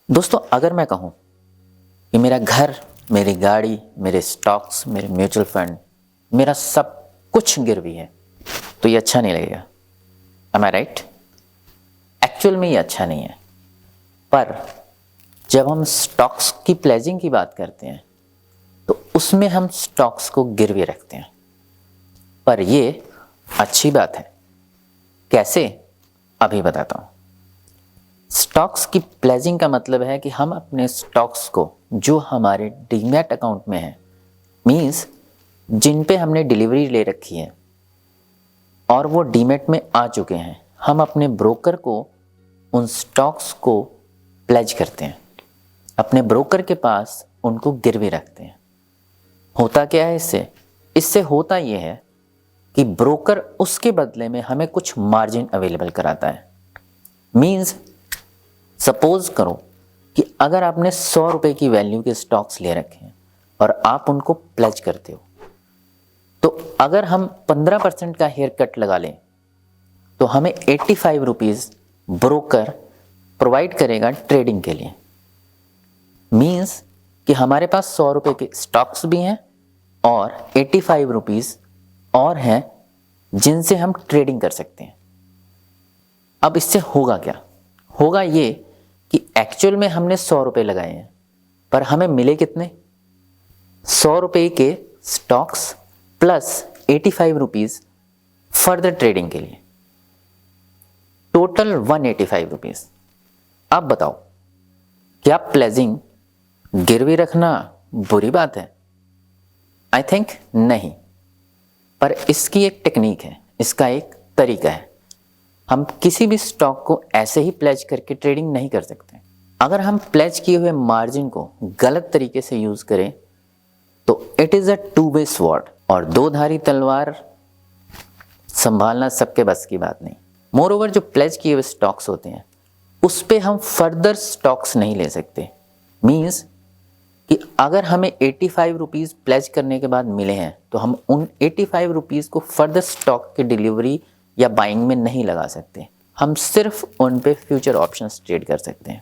दोस्तों, अगर मैं कहूँ कि मेरा घर, मेरी गाड़ी, मेरे स्टॉक्स, मेरे म्यूचुअल फंड, मेरा सब कुछ गिरवी है, तो ये अच्छा नहीं लगेगा। एम आई राइट? एक्चुअल में ये अच्छा नहीं है। पर जब हम स्टॉक्स की प्लेजिंग की बात करते हैं तो उसमें हम स्टॉक्स को गिरवी रखते हैं। पर ये अच्छी बात है। कैसे? अभी बताता हूँ। स्टॉक्स की प्लेजिंग का मतलब है कि हम अपने स्टॉक्स को जो हमारे डीमैट अकाउंट में है, मीन्स जिन पे हमने डिलीवरी ले रखी है और वो डीमैट में आ चुके हैं, हम अपने ब्रोकर को उन स्टॉक्स को प्लेज करते हैं, अपने ब्रोकर के पास उनको गिरवी रखते हैं। होता क्या है इससे? इससे होता ये है कि ब्रोकर उसके बदले में हमें कुछ मार्जिन अवेलेबल कराता है। मीन्स सपोज करो कि अगर आपने 100 रुपये की वैल्यू के स्टॉक्स ले रखे हैं और आप उनको प्लेज करते हो, तो अगर हम 15% का हेयर कट लगा लें तो हमें 85 रुपीज़ ब्रोकर प्रोवाइड करेगा ट्रेडिंग के लिए। मीन्स कि हमारे पास 100 रुपये के स्टॉक्स भी हैं और 85 रुपीज़ और हैं जिनसे हम ट्रेडिंग कर सकते हैं। अब इससे होगा क्या? होगा ये कि एक्चुअल में हमने 100 रुपये लगाए हैं, पर हमें मिले कितने? 100 रुपये के stocks plus 85 rupees further trading के लिए, टोटल 185 रुपीज़। अब बताओ, क्या प्लेजिंग गिरवी रखना बुरी बात है? आई थिंक नहीं। पर इसकी एक टेक्निक है, इसका एक तरीका है। हम किसी भी स्टॉक को ऐसे ही प्लेज करके ट्रेडिंग नहीं कर सकते। अगर हम प्लेज किए हुए मार्जिन को गलत तरीके से यूज करें तो it is a two way sword, और दो धारी तलवार संभालना सबके बस की बात नहीं। मोर ओवर, जो प्लेज किए हुए स्टॉक्स होते हैं उस पे हम फर्दर स्टॉक्स नहीं ले सकते। मीन्स कि अगर हमें 85 रुपीज़ प्लेज करने के बाद मिले हैं तो हम उन 85 रुपीज़ को फर्दर स्टॉक की डिलीवरी या बाइंग में नहीं लगा सकते। हम सिर्फ उन पे फ्यूचर ऑप्शंस ट्रेड कर सकते हैं,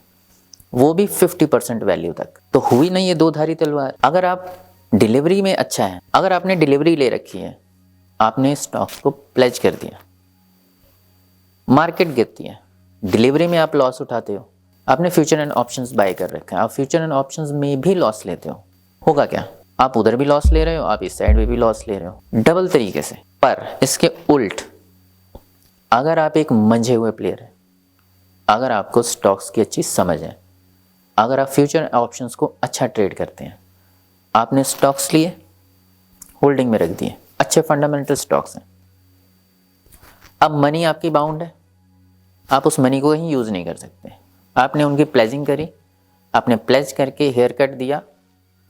वो भी 50% वैल्यू तक। तो हुई नहीं ये दो धारी तलवार। अगर आप डिलीवरी में अच्छा है, अगर आपने डिलीवरी ले रखी है, आपने स्टॉक्स को प्लेज कर दिया, मार्केट गिरती है, डिलीवरी में आप लॉस उठाते हो, आपने फ्यूचर एंड ऑप्शंस बाय कर रखा है, आप फ्यूचर एंड ऑप्शंस में भी लॉस लेते हो, होगा क्या? आप उधर भी लॉस ले रहे हो, आप इस साइड में भी लॉस ले रहे हो, डबल तरीके से। पर इसके उल्ट अगर आप एक मंझे हुए प्लेयर हैं, अगर आपको स्टॉक्स की अच्छी समझ है, अगर आप फ्यूचर ऑप्शंस को अच्छा ट्रेड करते हैं, आपने स्टॉक्स लिए, होल्डिंग में रख दिए, अच्छे फंडामेंटल स्टॉक्स हैं, अब मनी आपकी बाउंड है, आप उस मनी को ही यूज़ नहीं कर सकते। आपने उनकी प्लेजिंग करी, आपने प्लेज करके हेयर कट दिया,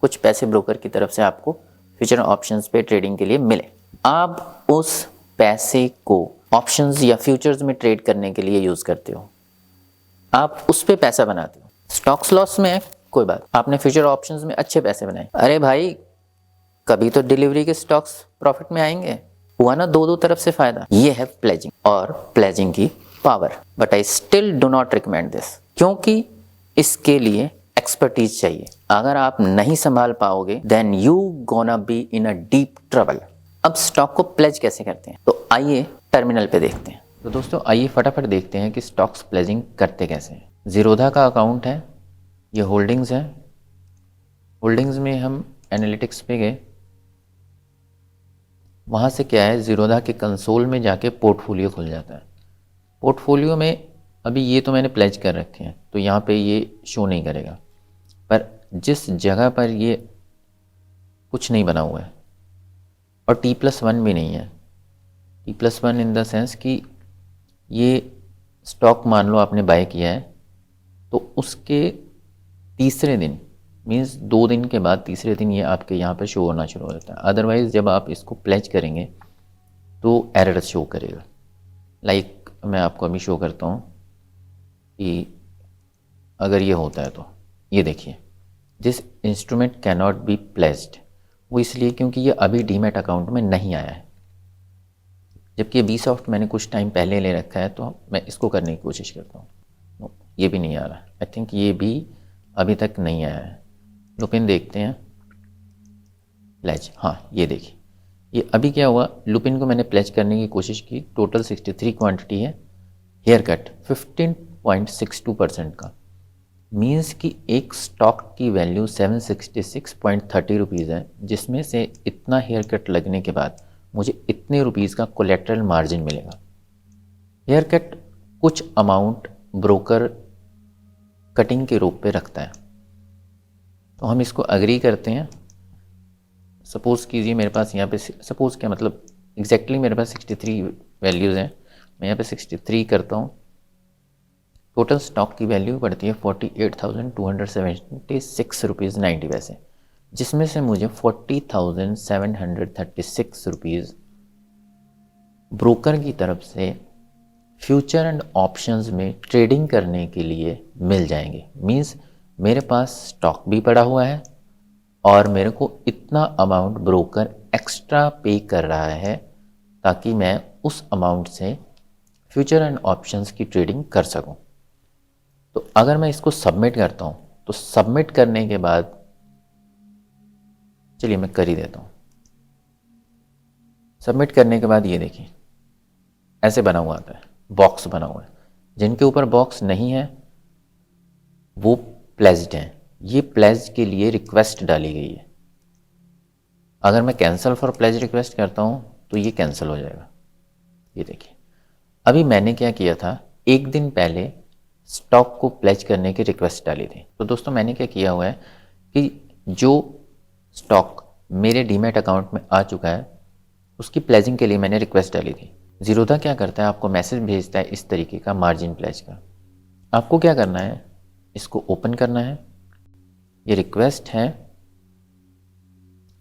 कुछ पैसे ब्रोकर की तरफ से आपको फ्यूचर ऑप्शंस पे ट्रेडिंग के लिए मिले। आप उस पैसे को ऑप्शंस या फ्यूचर्स में ट्रेड करने के लिए यूज़ करते हो, आप उस पे पैसा बनाते हो। स्टॉक्स लॉस में है, कोई बात, आपने फ्यूचर ऑप्शंस में अच्छे पैसे बनाए। अरे भाई, कभी तो डिलीवरी के स्टॉक्स प्रॉफिट में आएंगे, हुआ ना दो तरफ से फायदा। ये है प्लेजिंग और प्लेजिंग की power. But I still do not recommend this, क्योंकि इसके लिए एक्सपर्टीज चाहिए। अगर आप नहीं संभाल पाओगे then you gonna be in a deep trouble. अब स्टॉक को प्लेज कैसे करते हैं, तो आइए टर्मिनल पे देखते हैं। तो दोस्तों, आइए फटाफट देखते हैं कि स्टॉक्स प्लेजिंग करते कैसे हैं। जीरोधा का अकाउंट है, ये होल्डिंग्स है। होल्डिंग्स में हम एनालिटिक्स पे गए, वहाँ से क्या है, जीरोधा के कंसोल में जाके पोर्टफोलियो खुल जाता है। पोर्टफोलियो में अभी ये तो मैंने प्लेज कर रखे हैं तो यहाँ पे ये शो नहीं करेगा, पर जिस जगह पर ये कुछ नहीं बना हुआ है और T+1 भी नहीं है, T+1 इन द सेंस कि ये स्टॉक मान लो आपने बाय किया है तो उसके तीसरे दिन, मीन्स 2 दिन के बाद तीसरे दिन ये आपके यहाँ पर शो होना शुरू हो जाता है। अदरवाइज़ जब आप इसको प्लेज करेंगे तो एरर शो करेगा। लाइक मैं आपको अभी शो करता हूँ कि अगर ये होता है तो ये देखिए, this instrument can not be placed. वो इसलिए क्योंकि ये अभी डीमैट अकाउंट में नहीं आया है, जबकि ये Bsoft मैंने कुछ टाइम पहले ले रखा है, तो मैं इसको करने की कोशिश करता हूँ। ये भी नहीं आ रहा। आई थिंक ये भी अभी तक नहीं आया है। लुपिन देखते हैं, प्लेज, हाँ ये देखिए, ये अभी क्या हुआ, लुपिन को मैंने प्लेज करने की कोशिश की, टोटल 63 क्वांटिटी है, हेयर कट 15.62% का, मीन्स कि एक स्टॉक की वैल्यू 766.30 रुपीज़ है, जिसमें से इतना हेयर कट लगने के बाद मुझे इतने रुपीज़ का कोलेट्रल मार्जिन मिलेगा। हेयर कट कुछ अमाउंट ब्रोकर कटिंग के रूप पे रखता है, तो हम इसको अग्री करते हैं। सपोज़ कीजिए मेरे पास यहाँ पे, सपोज़ क्या मतलब एग्जैक्टली मेरे पास 63 वैल्यूज़ हैं, मैं यहाँ पे 63 करता हूँ। टोटल स्टॉक की वैल्यू पड़ती है 48,276 रुपीज़ 90 पैसे, जिसमें से मुझे 40,736 रुपीज़ ब्रोकर की तरफ से फ्यूचर एंड ऑप्शंस में ट्रेडिंग करने के लिए मिल जाएंगे। मींस मेरे पास स्टॉक भी पड़ा हुआ है और मेरे को इतना अमाउंट ब्रोकर एक्स्ट्रा पे कर रहा है ताकि मैं उस अमाउंट से फ्यूचर एंड ऑप्शंस की ट्रेडिंग कर सकूं। तो अगर मैं इसको सबमिट करता हूं, तो सबमिट करने के बाद, चलिए मैं कर ही देता हूं। सबमिट करने के बाद ये देखिए ऐसे बना हुआ आता है, बॉक्स बना हुआ है। जिनके ऊपर बॉक्स नहीं है वो प्लेज्ड हैं। ये प्लेज के लिए रिक्वेस्ट डाली गई है। अगर मैं कैंसिल फॉर प्लेज रिक्वेस्ट करता हूं तो ये कैंसिल हो जाएगा। ये देखिए, अभी मैंने क्या किया था, एक दिन पहले स्टॉक को प्लेज करने की रिक्वेस्ट डाली थी। तो दोस्तों मैंने क्या किया हुआ है कि जो स्टॉक मेरे डीमैट अकाउंट में आ चुका है उसकी प्लेजिंग के लिए मैंने रिक्वेस्ट डाली थी। जीरोधा क्या करता है, आपको मैसेज भेजता है इस तरीके का मार्जिन प्लेज का। आपको क्या करना है, इसको ओपन करना है। ये रिक्वेस्ट है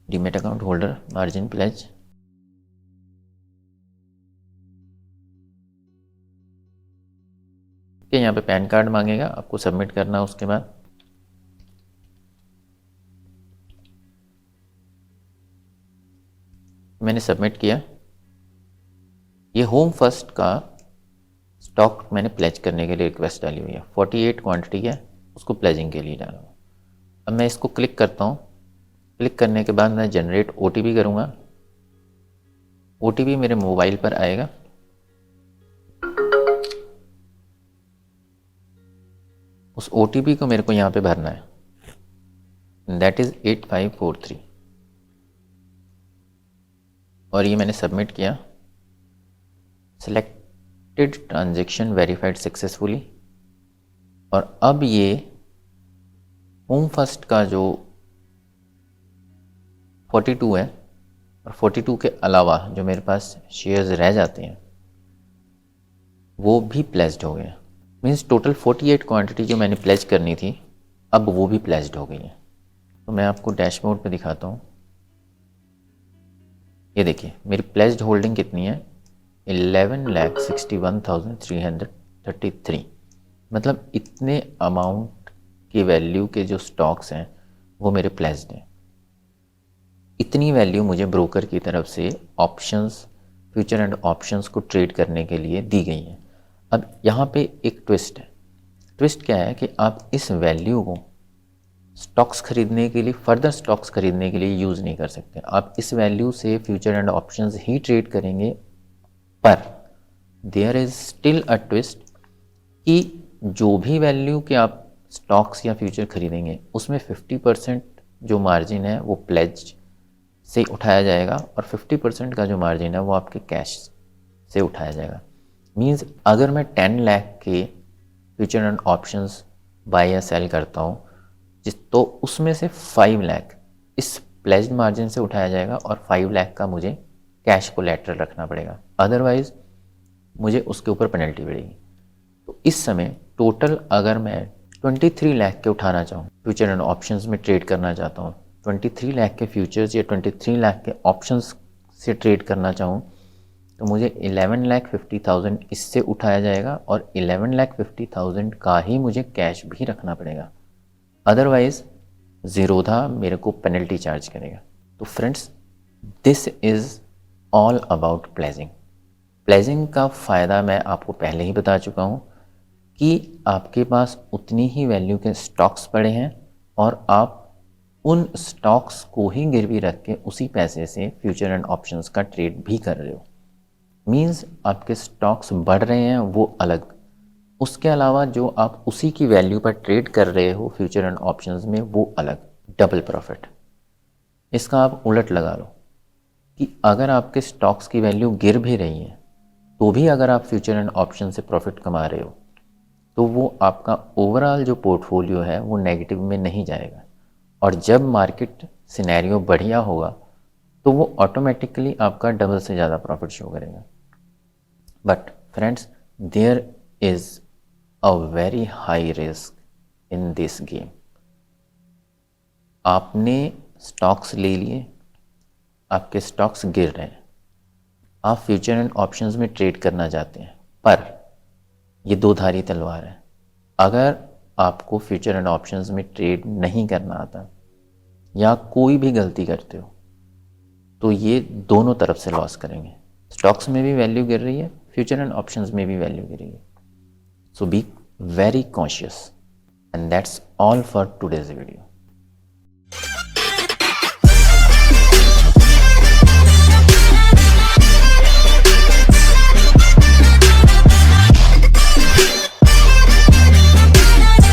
demat account holder margin pledge, कि यहाँ पे पैन कार्ड मांगेगा, आपको सबमिट करना। उसके बाद मैंने सबमिट किया। ये होम फर्स्ट का स्टॉक मैंने प्लेज करने के लिए रिक्वेस्ट डाली हुई है, 48 क्वांटिटी है, उसको प्लेजिंग के लिए डाला हुआ। अब मैं इसको क्लिक करता हूँ। क्लिक करने के बाद मैं जनरेट OTP करूँगा। OTP मेरे मोबाइल पर आएगा। उस OTP को मेरे को यहाँ पे भरना है, दैट इज़ 8543, और ये मैंने सबमिट किया। Selected transaction verified successfully. और अब ये होम फर्स्ट का जो 42 है और 42 के अलावा जो मेरे पास शेयर्स रह जाते हैं वो भी प्लेज्ड हो गए। मीन्स टोटल 48 क्वांटिटी जो मैंने प्लेज करनी थी अब वो भी प्लेज्ड हो गई है। तो मैं आपको डैशबोर्ड पे दिखाता हूँ। ये देखिए मेरी प्लेज्ड होल्डिंग कितनी है, 11,61,333। मतलब इतने अमाउंट की वैल्यू के जो स्टॉक्स हैं वो मेरे प्लेज्ड हैं। इतनी वैल्यू मुझे ब्रोकर की तरफ से ऑप्शंस, फ्यूचर एंड ऑप्शंस को ट्रेड करने के लिए दी गई हैं। अब यहाँ पे एक ट्विस्ट है। ट्विस्ट क्या है कि आप इस वैल्यू को स्टॉक्स खरीदने के लिए, फर्दर स्टॉक्स खरीदने के लिए यूज़ नहीं कर सकते। आप इस वैल्यू से फ्यूचर एंड ऑप्शंस ही ट्रेड करेंगे, पर there is still a twist कि जो भी वैल्यू के आप स्टॉक्स या फ्यूचर खरीदेंगे उसमें 50% जो मार्जिन है वो प्लेज से उठाया जाएगा और 50% का जो मार्जिन है वो आपके कैश से उठाया जाएगा। मींस अगर मैं 10 लाख के फ्यूचर एंड ऑप्शंस बाय या सेल करता हूँ तो उसमें से 5 लाख इस प्लेज्ड मार्जिन से उठाया जाएगा और 5 लाख का मुझे कैश कोलैटरल रखना पड़ेगा, अदरवाइज मुझे उसके ऊपर पेनल्टी पड़ेगी। तो इस समय टोटल अगर मैं 23 लाख के उठाना चाहूँ, फ्यूचर एंड ऑप्शंस में ट्रेड करना चाहता हूँ, 23 लाख के फ्यूचर्स या 23 लाख के ऑप्शंस से ट्रेड करना चाहूँ तो मुझे 11,50,000 इससे उठाया जाएगा और 11,50,000 का ही मुझे कैश भी रखना पड़ेगा, अदरवाइज जीरोधा मेरे को पेनल्टी चार्ज करेगा। तो friends, this is all about pledging. Pledging का फ़ायदा मैं आपको पहले ही बता चुका हूँ। कि आपके पास उतनी ही वैल्यू के स्टॉक्स पड़े हैं और आप उन स्टॉक्स को ही गिरवी रख के उसी पैसे से फ्यूचर एंड ऑप्शंस का ट्रेड भी कर रहे हो। मींस आपके स्टॉक्स बढ़ रहे हैं वो अलग, उसके अलावा जो आप उसी की वैल्यू पर ट्रेड कर रहे हो फ्यूचर एंड ऑप्शंस में वो अलग, डबल प्रॉफिट। इसका आप उलट लगा लो कि अगर आपके स्टॉक्स की वैल्यू गिर भी रही है तो भी अगर आप फ्यूचर एंड ऑप्शन से प्रॉफिट कमा रहे हो तो वो आपका ओवरऑल जो पोर्टफोलियो है वो नेगेटिव में नहीं जाएगा। और जब मार्केट सिनेरियो बढ़िया होगा तो वो ऑटोमेटिकली आपका डबल से ज़्यादा प्रॉफिट शो करेगा। But friends, there is a very high risk in this game. आपने स्टॉक्स ले लिए, आपके स्टॉक्स गिर रहे हैं, आप फ्यूचर एंड ऑप्शंस में ट्रेड करना चाहते हैं, पर ये दो धारी तलवार है। अगर आपको फ्यूचर एंड ऑप्शंस में ट्रेड नहीं करना आता या कोई भी गलती करते हो तो ये दोनों तरफ से लॉस करेंगे। स्टॉक्स में भी वैल्यू गिर रही है, फ्यूचर एंड ऑप्शंस में भी वैल्यू गिर रही है। So be very conscious and that's all for today's video.